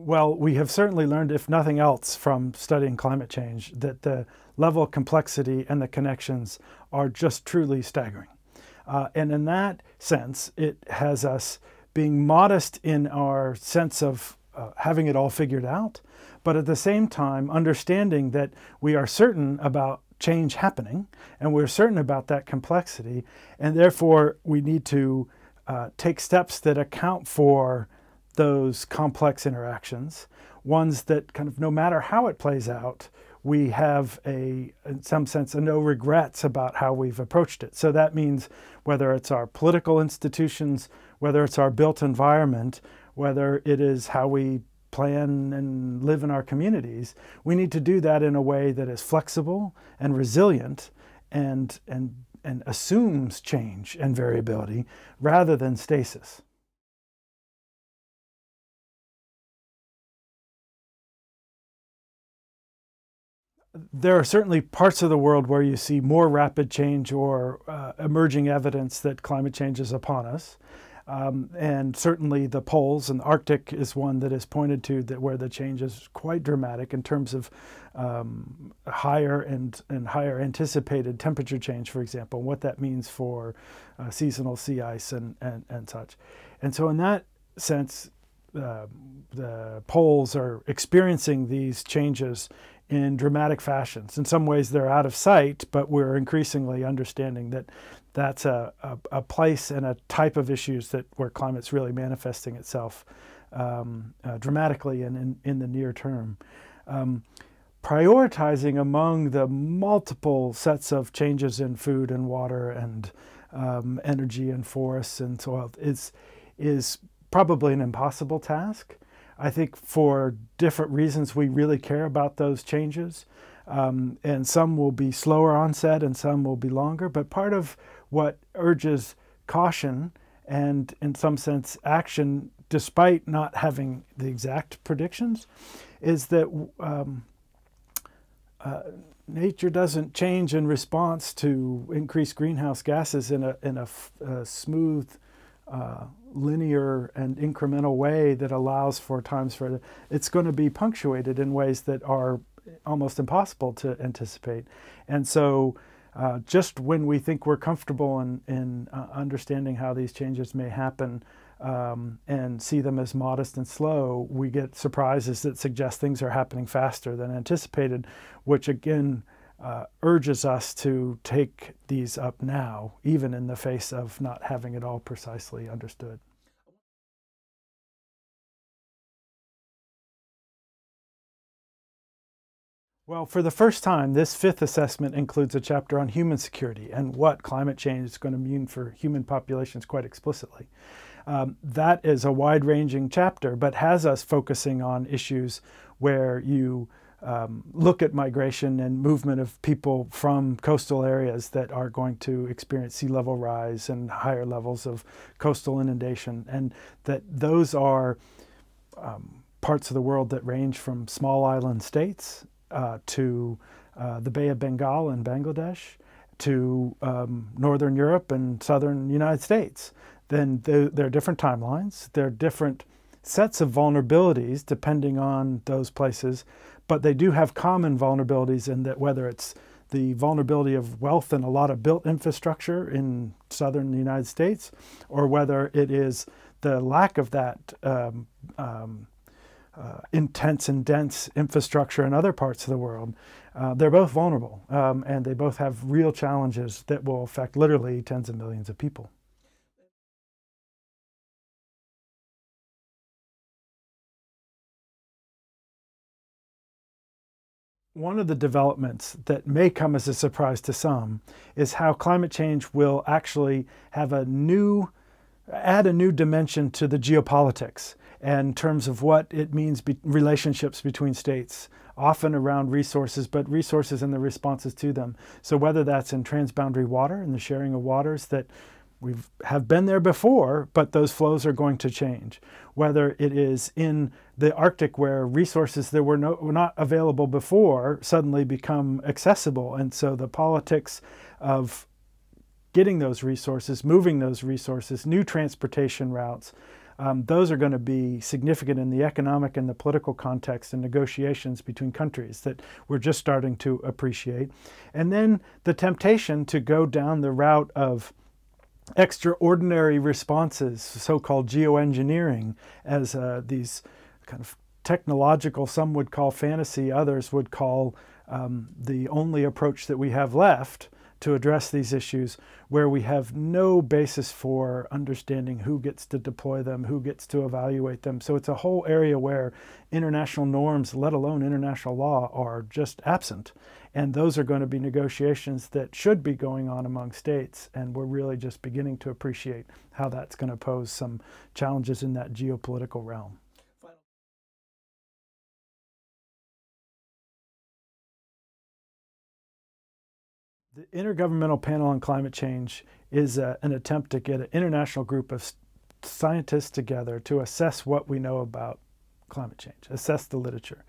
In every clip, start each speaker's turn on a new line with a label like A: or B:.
A: Well, we have certainly learned, if nothing else, from studying climate change, that the level of complexity and the connections are just truly staggering. And in that sense, it has us being modest in our sense of having it all figured out, but at the same time understanding that we are certain about change happening, and we're certain about that complexity, and therefore we need to take steps that account for those complex interactions, ones that kind of, no matter how it plays out, we have in some sense, a no regrets about how we've approached it. So that means whether it's our political institutions, whether it's our built environment, whether it is how we plan and live in our communities, we need to do that in a way that is flexible and resilient and assumes change and variability rather than stasis. There are certainly parts of the world where you see more rapid change or emerging evidence that climate change is upon us. And certainly the poles and the Arctic is one that is pointed to that where the change is quite dramatic in terms of higher and higher anticipated temperature change, for example, what that means for seasonal sea ice and such. And so in that sense, the poles are experiencing these changes in dramatic fashions. In some ways they're out of sight, but we're increasingly understanding that that's a place and a type of issues that where climate's really manifesting itself dramatically and in the near term. Prioritizing among the multiple sets of changes in food and water and energy and forests and soil is probably an impossible task. I think for different reasons we really care about those changes, and some will be slower onset and some will be longer, but part of what urges caution and in some sense action despite not having the exact predictions is that nature doesn't change in response to increased greenhouse gases in a smooth linear and incremental way that allows for times for it. It's going to be punctuated in ways that are almost impossible to anticipate. And so just when we think we're comfortable in understanding how these changes may happen and see them as modest and slow, we get surprises that suggest things are happening faster than anticipated, which again urges us to take these up now, even in the face of not having it all precisely understood. Well, for the first time, this fifth assessment includes a chapter on human security and what climate change is going to mean for human populations quite explicitly. That is a wide-ranging chapter, but has us focusing on issues where you look at migration and movement of people from coastal areas that are going to experience sea level rise and higher levels of coastal inundation, and that those are parts of the world that range from small island states to the Bay of Bengal in Bangladesh to Northern Europe and Southern United States. Then there are different timelines, there are different sets of vulnerabilities depending on those places, but they do have common vulnerabilities in that whether it's the vulnerability of wealth and a lot of built infrastructure in southern United States, or whether it is the lack of that intense and dense infrastructure in other parts of the world, they're both vulnerable and they both have real challenges that will affect literally tens of millions of people. One of the developments that may come as a surprise to some is how climate change will actually have add a new dimension to the geopolitics in terms of what it means, relationships between states, often around resources, but resources and the responses to them. So whether that's in transboundary water and the sharing of waters that have been there before, but those flows are going to change. Whether it is in the Arctic where resources that were not available before suddenly become accessible. And so the politics of getting those resources, moving those resources, new transportation routes, those are going to be significant in the economic and the political context and negotiations between countries that we're just starting to appreciate. And then the temptation to go down the route of extraordinary responses, so-called geoengineering, as these kind of technological, some would call fantasy, others would call the only approach that we have left to address these issues, where we have no basis for understanding who gets to deploy them, who gets to evaluate them. So it's a whole area where international norms, let alone international law, are just absent. And those are going to be negotiations that should be going on among states, and we're really just beginning to appreciate how that's going to pose some challenges in that geopolitical realm. The Intergovernmental Panel on Climate Change is an attempt to get an international group of scientists together to assess what we know about climate change, assess the literature.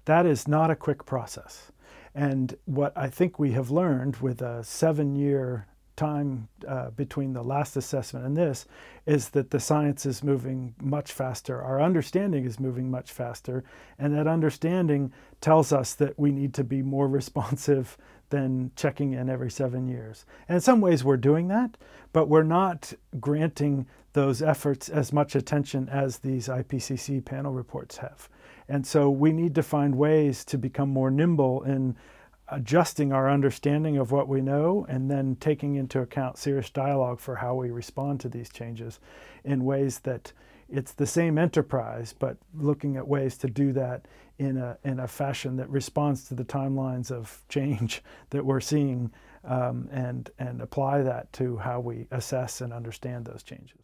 A: That is not a quick process. And what I think we have learned with a 7-year time between the last assessment and this is that the science is moving much faster. Our understanding is moving much faster. And that understanding tells us that we need to be more responsive than checking in every 7 years. And in some ways we're doing that, but we're not granting those efforts as much attention as these IPCC panel reports have. And so we need to find ways to become more nimble in adjusting our understanding of what we know and then taking into account serious dialogue for how we respond to these changes in ways that it's the same enterprise, but looking at ways to do that in a fashion that responds to the timelines of change that we're seeing, and apply that to how we assess and understand those changes.